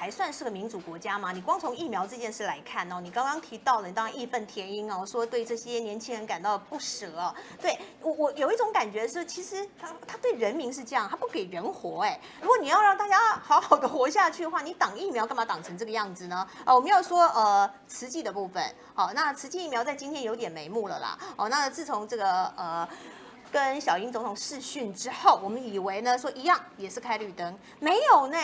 还算是个民主国家吗？你光从疫苗这件事来看哦，你刚刚提到了，你当然义愤填膺哦，说对这些年轻人感到不舍哦。对我有一种感觉是，其实他对人民是这样，他不给人活哎。如果你要让大家好好的活下去的话，你挡疫苗干嘛挡成这个样子呢？我们要说慈济的部分，好，那慈济疫苗在今天有点眉目了啦。哦，那自从这个跟小英总统视讯之后，我们以为呢说一样也是开绿灯，没有呢。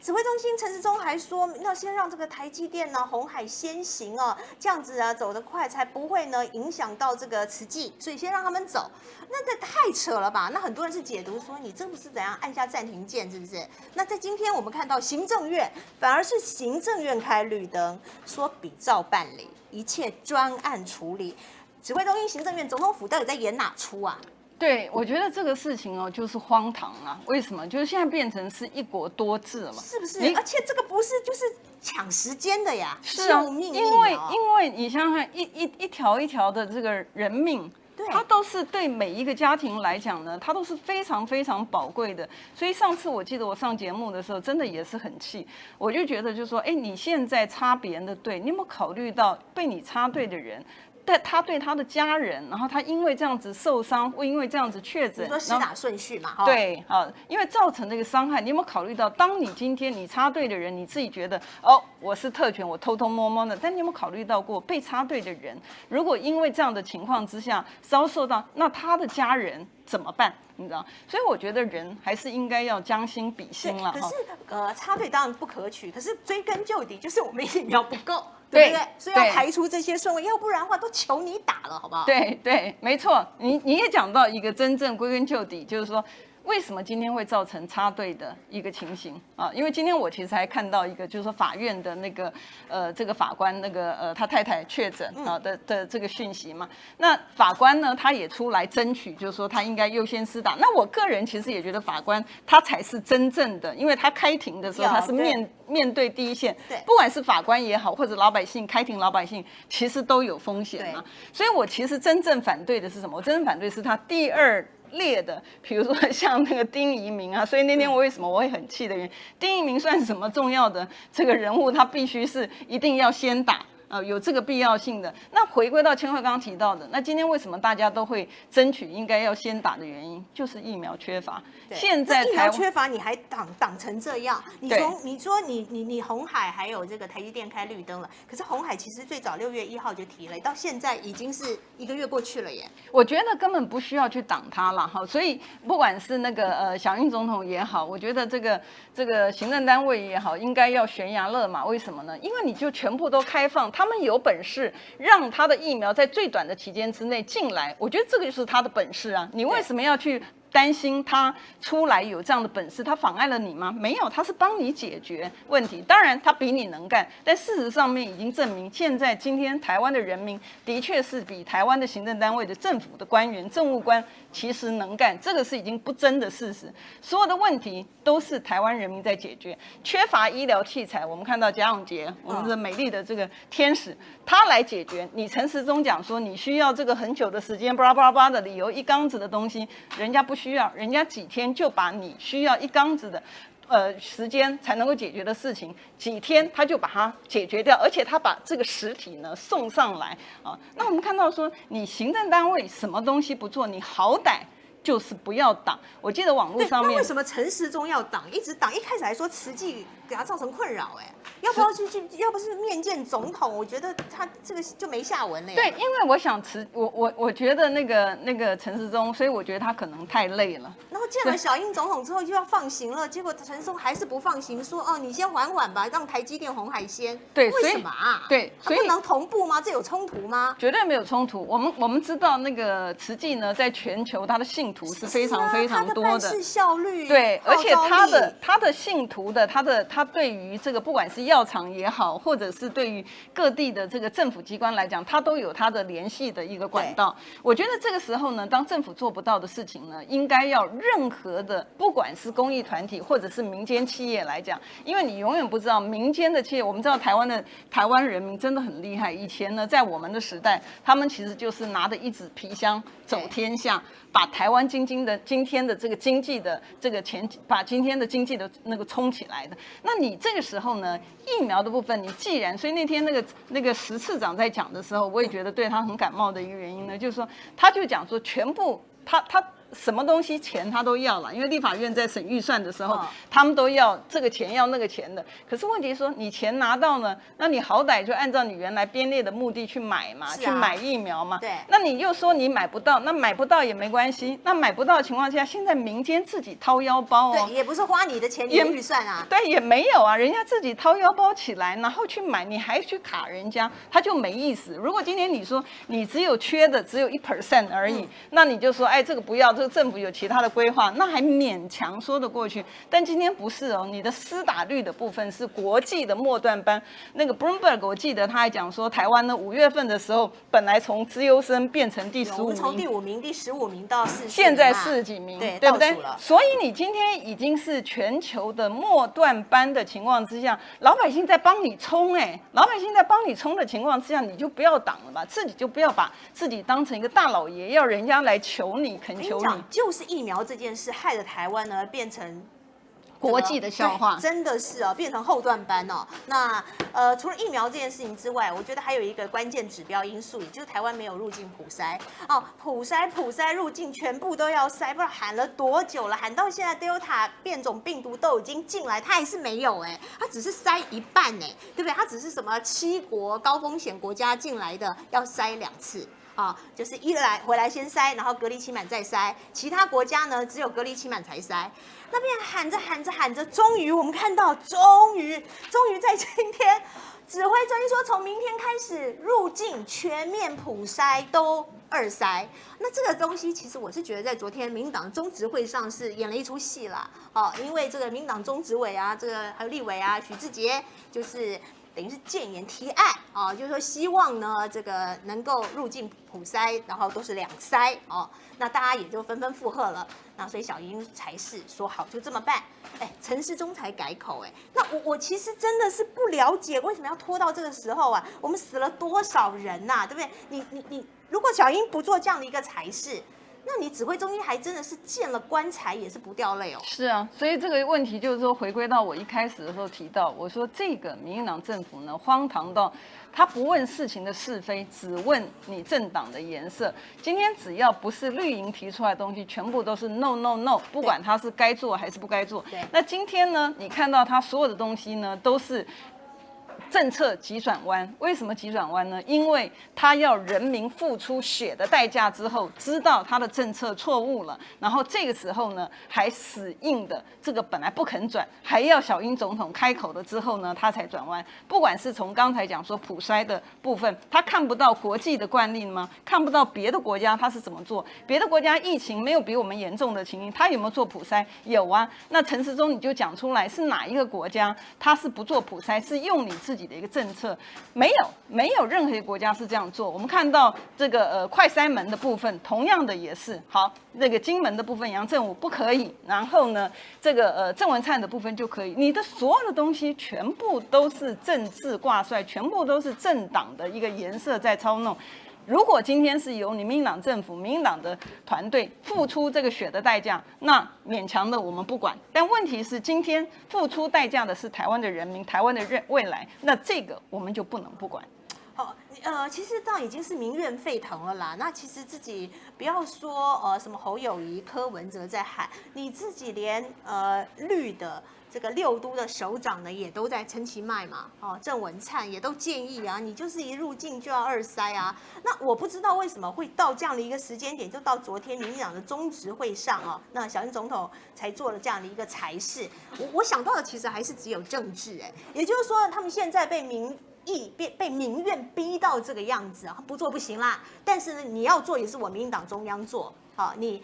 指挥中心陈时中还说要先让这个台积电呢、鸿海先行哦，这样子啊走得快，才不会呢影响到这个慈济，所以先让他们走。那太扯了吧？那很多人是解读说你这不是怎样按下暂停键，是不是？那在今天我们看到行政院反而是行政院开绿灯，说比照办理，一切专案处理。指挥中心、行政院、总统府到底在演哪出啊？对，我觉得这个事情哦，就是荒唐啊！为什么？就是现在变成是一国多制了嘛？是不是？而且这个不是就是抢时间的呀？是啊，救命因为你想想看，一条一条的这个人命，它都是对每一个家庭来讲呢，它都是非常非常宝贵的。所以上次我记得我上节目的时候，真的也是很气，我就觉得就是说，哎，你现在插别人的队，你有没有考虑到被你插队的人？他对他的家人，然后他因为这样子受伤，或因为这样子确诊，你说施打顺序嘛？对，因为造成这个伤害，你有没有考虑到，当你今天你插队的人，你自己觉得哦，我是特权，我偷偷摸摸的，但你有没有考虑到过被插队的人，如果因为这样的情况之下遭受到，那他的家人怎么办？你知道，所以我觉得人还是应该要将心比心了。可是插队当然不可取，可是追根究底就是我们疫苗不够。对不对？所以要排除这些顺位，要不然的话都求你打了，好不好？对，没错。你也讲到一个真正归根究底，就是说为什么今天会造成插队的一个情形啊？因为今天我其实还看到一个，就是说法院的那个这个法官那个他太太确诊啊的这个讯息嘛。那法官呢，他也出来争取，就是说他应该优先施打。那我个人其实也觉得法官他才是真正的，因为他开庭的时候他是面对第一线，不管是法官也好，或者老百姓开庭，老百姓其实都有风险嘛。所以我其实真正反对的是什么？我真正反对是他第二列的，比如说像那个丁仪明啊，所以那天我为什么我会很气的原因，丁仪明算什么重要的这个人物，他必须是一定要先打。有这个必要性的。那回归到千惠刚刚提到的，那今天为什么大家都会争取应该要先打的原因，就是疫苗缺乏。现在疫苗缺乏，你还挡成这样？你说你鸿海还有这个台积电开绿灯了，可是鸿海其实最早6月1号就提了，到现在已经是1个月过去了耶。我觉得根本不需要去挡它了哈。所以不管是那个小英总统也好，我觉得这个行政单位也好，应该要悬崖勒马。为什么呢？因为你就全部都开放。他们有本事让他的疫苗在最短的期间之内进来，我觉得这个就是他的本事啊！你为什么要去担心他出来有这样的本事，他妨碍了你吗？没有，他是帮你解决问题。当然，他比你能干，但事实上面已经证明，今天台湾的人民的确是比台湾的行政单位的政府的官员、政务官其实能干，这个是已经不争的事实。所有的问题都是台湾人民在解决。缺乏医疗器材，我们看到贾永杰，我们的美丽的这个天使，他来解决。你陈时中讲说你需要这个很久的时间，巴拉巴拉巴拉的理由，一缸子的东西，人家不需要，人家几天就把你需要一缸子的时间才能够解决的事情，几天他就把它解决掉，而且他把这个实体呢送上来啊。那我们看到说，你行政单位什么东西不做，你好歹就是不要挡。我记得网络上面，那为什么陈时中要挡？一直挡，一开始还说慈济给他造成困扰，要不要不是面见总统，我觉得他这个就没下文了。对，因为我想我觉得那个陈时中，所以我觉得他可能太累了。然后见了小英总统之后就要放行了，结果陈时中还是不放行，说你先缓缓吧，让台积电、鸿海先。对，为什么啊？对，所以不能同步吗？这有冲突吗？绝对没有冲突。我们知道那个慈济呢，在全球它的信徒是非常非常多的，办事效率对，而且他的信徒的他对于这个不管是药厂也好，或者是对于各地的这个政府机关来讲，他都有他的联系的一个管道。我觉得这个时候呢，当政府做不到的事情呢，应该要任何的，不管是公益团体或者是民间企业来讲，因为你永远不知道民间的企业。我们知道台湾人民真的很厉害，以前呢，在我们的时代，他们其实就是拿着一纸皮箱走天下，把台湾今天的这个经济的这个把今天的经济的那个冲起来的。那你这个时候呢，疫苗的部分，你既然，所以那天那个石次长在讲的时候，我也觉得对他很感冒的一个原因呢，就是说他就讲说全部他什么东西钱他都要了，因为立法院在审预算的时候，他们都要这个钱要那个钱的。可是问题说你钱拿到呢，那你好歹就按照你原来编列的目的去买嘛，去买疫苗嘛。对。那你又说你买不到，那买不到也没关系。那买不到的情况下，现在民间自己掏腰包对，也不是花你的钱，你的预算啊。对，也没有啊，人家自己掏腰包起来，然后去买，你还去卡人家，他就没意思。如果今天你说你只有缺的只有1% 而已，那你就说哎这个不要，这个政府有其他的规划，那还勉强说得过去。但今天不是哦，你的施打率的部分是国际的末段班。那个 Bloomberg 我记得他还讲说，台湾呢5月份的时候，本来从资优生变成第15名，我们从第5名、第15名到40名，现在40几名，对不对？所以你今天已经是全球的末段班的情况之下，老百姓在帮你冲，老百姓在帮你冲的情况之下，你就不要挡了吧，自己就不要把自己当成一个大老爷，要人家来求你、恳求你。就是疫苗这件事害得台湾呢变成国际的笑话，真的是哦，变成后段班哦。那除了疫苗这件事情之外，我觉得还有一个关键指标因素，也就是台湾没有入境普筛哦，普筛入境全部都要筛，不知道喊了多久了，喊到现在 Delta 变种病毒都已经进来，它还是没有它只是筛一半对不对？它只是什么7国高风险国家进来的要筛2次。就是回来先筛，然后隔离期满再筛，其他国家呢只有隔离期满才筛。那边喊着，终于我们看到，终于在今天，指挥中心说从明天开始入境全面普筛都2筛。那这个东西其实我是觉得在昨天民进党中执会上是演了一出戏啦，因为这个民进党中执委啊，这个还有立委啊，许智杰就是等于是建言提案就是说希望呢这个能够入境普筛，然后都是2筛那大家也就纷纷附和了。那所以小英才是说好就这么办。陈时中才改口那我其实真的是不了解为什么要拖到这个时候啊？我们死了多少人呐，对不对？你如果小英不做这样的一个裁示，那你指挥中心还真的是见了棺材也是不掉泪哦。是啊，所以这个问题就是说，回归到我一开始的时候提到，我说这个民进党政府呢，荒唐到他不问事情的是非，只问你政党的颜色。今天只要不是绿营提出来的东西，全部都是 no no no， 不管他是该做还是不该做。那今天呢，你看到他所有的东西呢，都是政策急转弯。为什么急转弯呢？因为他要人民付出血的代价之后，知道他的政策错误了，然后这个时候呢，还死硬的这个本来不肯转，还要小英总统开口了之后呢，他才转弯。不管是从刚才讲说普筛的部分，他看不到国际的惯例吗？看不到别的国家他是怎么做？别的国家疫情没有比我们严重的情形，他有没有做普筛？有啊。那陈时中你就讲出来是哪一个国家他是不做普筛，是用你自己的一个政策？没有任何一个国家是这样做。我们看到这个快筛门的部分，同样的也是好，那个金门的部分杨振武不可以，然后呢这个郑文灿的部分就可以。你的所有的东西全部都是政治挂帅，全部都是政党的一个颜色在操弄。如果今天是由你民进党政府、民进党的团队付出这个血的代价，那勉强的我们不管。但问题是，今天付出代价的是台湾的人民、台湾的未来，那这个我们就不能不管。其实这样已经是民怨沸腾了啦。那其实自己不要说什么侯友宜、柯文哲在喊，你自己连绿的这个6都的首长呢也都在撑旗卖嘛。郑文灿也都建议啊，你就是一入境就要2筛啊。那我不知道为什么会到这样的一个时间点，就到昨天民进党的中执会上那小英总统才做了这样的一个裁示。我想到的其实还是只有政治也就是说他们现在被民怨逼到这个样子不做不行啦。但是呢，你要做也是我民进党中央做，你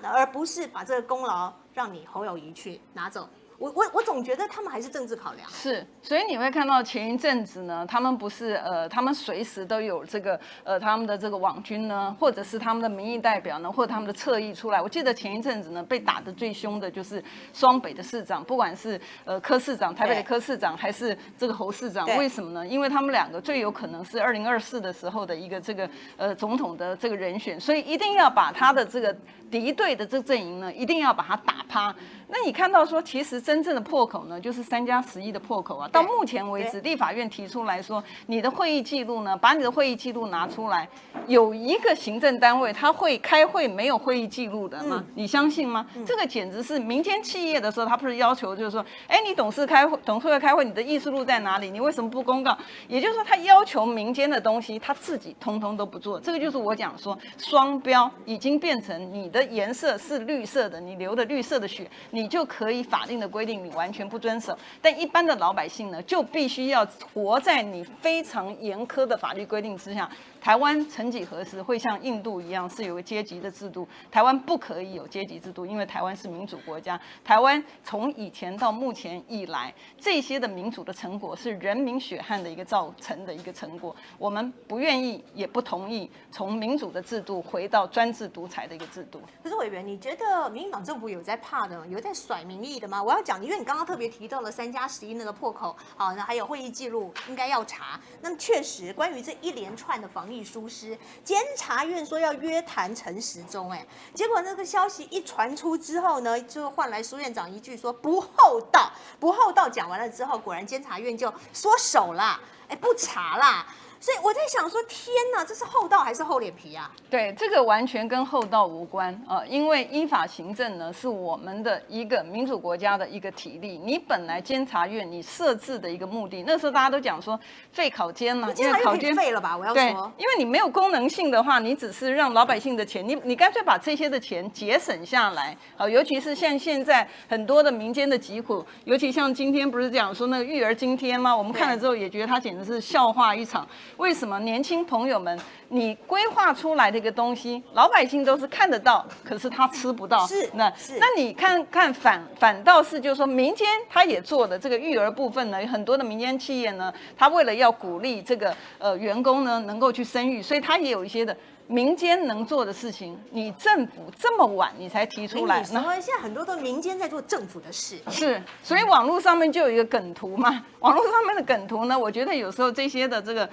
而不是把这个功劳让你侯友宜去拿走。我总觉得他们还是政治考量。是，所以你会看到前一阵子呢，他们不是他们随时都有这个他们的这个网军呢，或者是他们的民意代表呢，或者他们的侧翼出来。我记得前一阵子呢，被打得最凶的就是双北的市长，不管是柯市长，台北的柯市长，还是这个侯市长。为什么呢？因为他们2个最有可能是2024的时候的一个这个总统的这个人选，所以一定要把他的这个敌对的这个阵营呢，一定要把它打趴。那你看到说，其实真正的破口呢，就是3+11的破口啊。到目前为止，立法院提出来说，你的会议记录呢，把你的会议记录拿出来，有一个行政单位他会开会没有会议记录的吗？你相信吗？这个简直是民间企业的时候，他不是要求就是说，哎，你董事会开会，你的议事录在哪里？你为什么不公告？也就是说，他要求民间的东西，他自己通通都不做。这个就是我讲说，双标已经变成你的颜色是绿色的，你流的绿色的血，你就可以法定的规定你完全不遵守。但一般的老百姓呢，就必须要活在你非常严苛的法律规定之下。台湾曾几何时会像印度一样是有个阶级的制度？台湾不可以有阶级制度，因为台湾是民主国家。台湾从以前到目前以来，这些的民主的成果是人民血汗的一个造成的一个成果。我们不愿意也不同意从民主的制度回到专制独裁的一个制度。可是委员，你觉得民进党政府有在怕的，有在甩民意的吗？我要讲，因为你刚刚特别提到了3+11那个破口，好，那还有会议记录应该要查。那么确实，关于这一连串的防疫疏失，监察院说要约谈陈时中，结果那个消息一传出之后呢，就换来苏院长一句说不厚道，不厚道。讲完了之后，果然监察院就缩手啦，不查啦。所以我在想说，天哪，这是厚道还是厚脸皮啊？对，这个完全跟厚道无关因为依法行政呢是我们的一个民主国家的一个体例。你本来监察院你设置的一个目的，那时候大家都讲说废考监了，因为考监废了吧？我要说，对，因为你没有功能性的话，你只是让老百姓的钱，你干脆把这些的钱节省下来尤其是像现在很多的民间的疾苦，尤其像今天不是讲说那个育儿津贴吗？我们看了之后也觉得它简直是笑话一场。为什么年轻朋友们，你规划出来的一个东西，老百姓都是看得到，可是他吃不到。那你看反倒是就是说，民间他也做的这个育儿部分呢，很多的民间企业呢，他为了要鼓励这个员工呢能够去生育，所以他也有一些的民间能做的事情，你政府这么晚你才提出来，那现在很多都民间在做政府的事，是，所以网络上面就有一个梗图嘛。网络上面的梗图呢，我觉得有时候这些的这个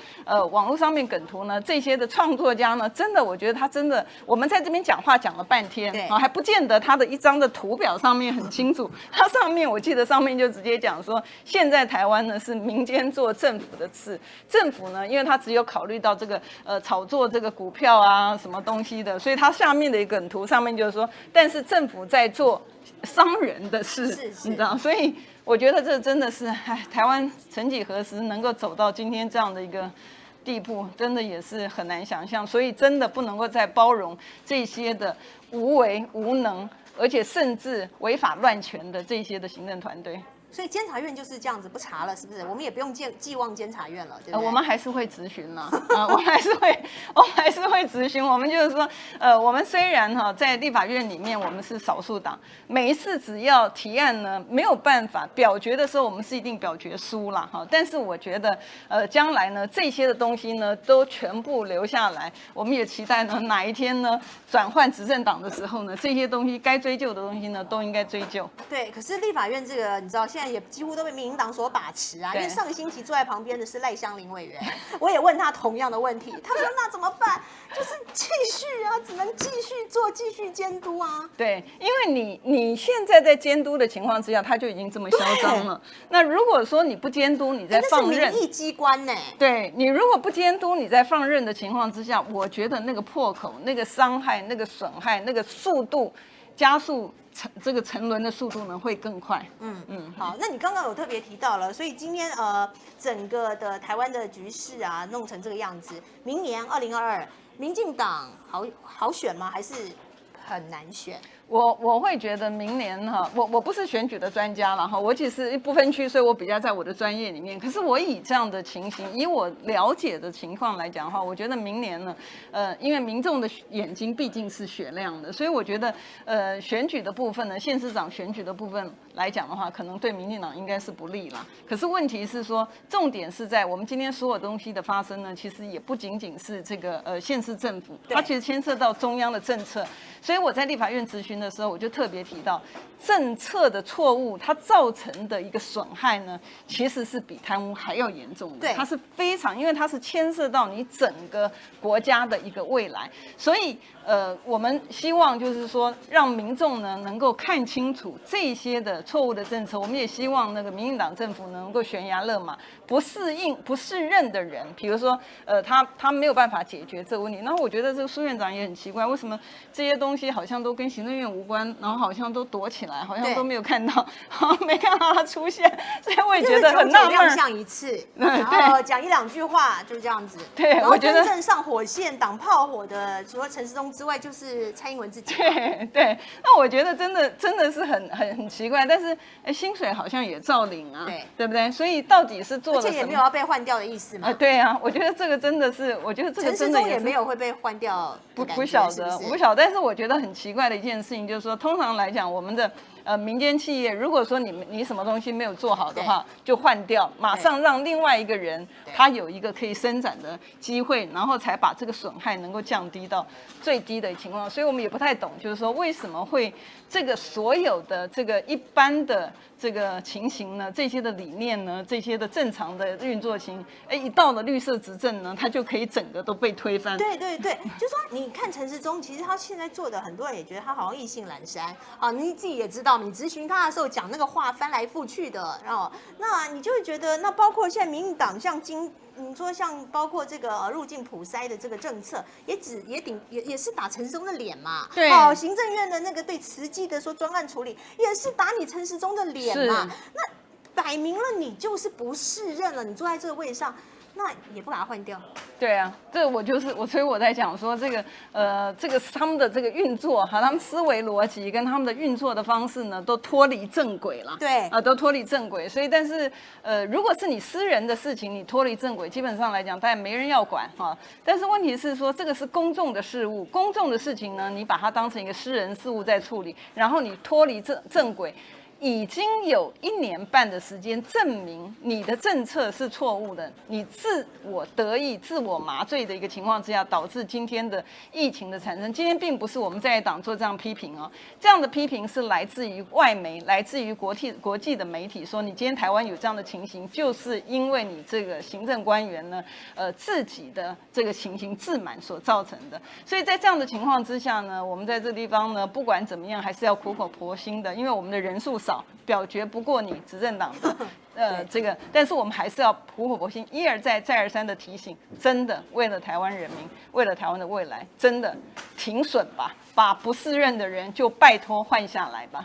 网络上面梗图呢，这些的创作家呢，真的我觉得他真的，我们在这边讲话讲了半天，还不见得他的一张的图表上面很清楚。他上面我记得上面就直接讲说，现在台湾呢是民间做政府的事，政府呢，因为他只有考虑到这个炒作这个股票啊什么东西的，所以他下面的一个梗图上面就是说，但是政府在做商人的事，你知道，所以我觉得这真的是，台湾曾几何时能够走到今天这样的一个地步，真的也是很难想象。所以真的不能够再包容这些的无为无能，而且甚至违法乱权的这些的行政团队。所以监察院就是这样子不查了，是不是？我们也不用寄望监察院了，对不对？我们还是会质询呢，我们还是会质询。我们就是说，我们虽然在立法院里面我们是少数党，每一次只要提案呢没有办法表决的时候，我们是一定表决输了但是我觉得将来呢这些的东西呢都全部留下来，我们也期待呢哪一天呢转换执政党的时候呢，这些东西该追究的东西呢都应该追究。对，可是立法院这个你知道现在也几乎都被民进党所把持啊，因为上个星期坐在旁边的是赖香伶委员，我也问他同样的问题，他说那怎么办？就是继续啊，只能继续做，继续监督啊。对，因为你现在在监督的情况之下，他就已经这么嚣张了。那如果说你不监督，你在放任，那是民意机关呢？对，你如果不监督，你在放任的情况之下，我觉得那个破口、那个伤害、那个损害、那个速度加速。这个沉沦的速度呢会更快。好，那你刚刚有特别提到了，所以今天整个的台湾的局势啊弄成这个样子，明年2022，民进党好选吗？还是很难选？我会觉得明年我不是选举的专家了我只是不分区，所以我比较在我的专业里面。可是我以这样的情形，以我了解的情况来讲的话，我觉得明年呢，因为民众的眼睛毕竟是雪亮的，所以我觉得选举的部分呢，县市长选举的部分来讲的话，可能对民进党应该是不利啦。可是问题是说，重点是在我们今天所有东西的发生呢，其实也不仅仅是这个县市政府，它其实牵涉到中央的政策。所以我在立法院质询询的时候，我就特别提到，政策的错误它造成的一个损害呢，其实是比贪污还要严重的。对，它是非常，因为它是牵涉到你整个国家的一个未来，所以我们希望就是说，让民众呢能够看清楚这些的错误的政策。我们也希望那个民进党政府能够悬崖勒马，不适任的人，比如说他没有办法解决这个问题。那我觉得这个苏院长也很奇怪，为什么这些东西好像都跟行政院无关，然后好像都躲起来，好像都没有看到，没看到他出现，所以我也觉得很纳闷。亮相一次，然后讲一两句话，就这样子。对，然后真正上火线、挡炮火的，除了陈时中之外，就是蔡英文自己。对，那我觉得真的是很奇怪，但是薪水好像也照领啊，对不对？所以到底是做了什么？而且也没有要被换掉的意思嘛。对啊，我觉得这个真的是，我觉得这个真的也没有会被换掉，不晓得，我不晓得。但是我觉得很奇怪的一件事情就是说，通常来讲，我们的民间企业，如果说你什么东西没有做好的话，就换掉，马上让另外一个人他有一个可以伸展的机会，然后才把这个损害能够降低到最低的情况。所以我们也不太懂，就是说为什么会这个所有的这个一般的这个情形呢，这些的理念呢，这些的正常的运作情，一到了绿色执政呢，它就可以整个都被推翻。对，就说你看陈时中，其实他现在做的，很多人也觉得他好像意兴阑珊啊。你自己也知道，你咨询他的时候讲那个话翻来覆去的，然后那你就会觉得，那包括现在民进党你说像包括这个入境普筛的这个政策，也是打陈时中的脸嘛。对。行政院的那个对慈济的说专案处理，也是打你陈时中的脸嘛。那摆明了你就是不适任了，你坐在这个位上。那也不把它换掉。对啊，这所以我在讲说这个他们的这个运作哈，他们思维逻辑跟他们的运作的方式呢，都脱离正轨了。对，都脱离正轨。所以，但是如果是你私人的事情，你脱离正轨，基本上来讲，当然没人要管哈。但是问题是说，这个是公众的事务，公众的事情呢，你把它当成一个私人事务在处理，然后你脱离正轨。已经有1年半的时间证明你的政策是错误的，你自我得意、自我麻醉的一个情况之下，导致今天的疫情的产生。今天并不是我们在野党做这样批评哦，这样的批评是来自于外媒、来自于国际的媒体，说你今天台湾有这样的情形，就是因为你这个行政官员呢，自己的这个情形自满所造成的。所以在这样的情况之下呢，我们在这地方呢，不管怎么样，还是要苦口婆心的，因为我们的人数少。表决不过你执政党的这个，但是我们还是要苦口婆心，一而再再而三的提醒，真的为了台湾人民，为了台湾的未来，真的停损吧，把不适任的人就拜托换下来吧。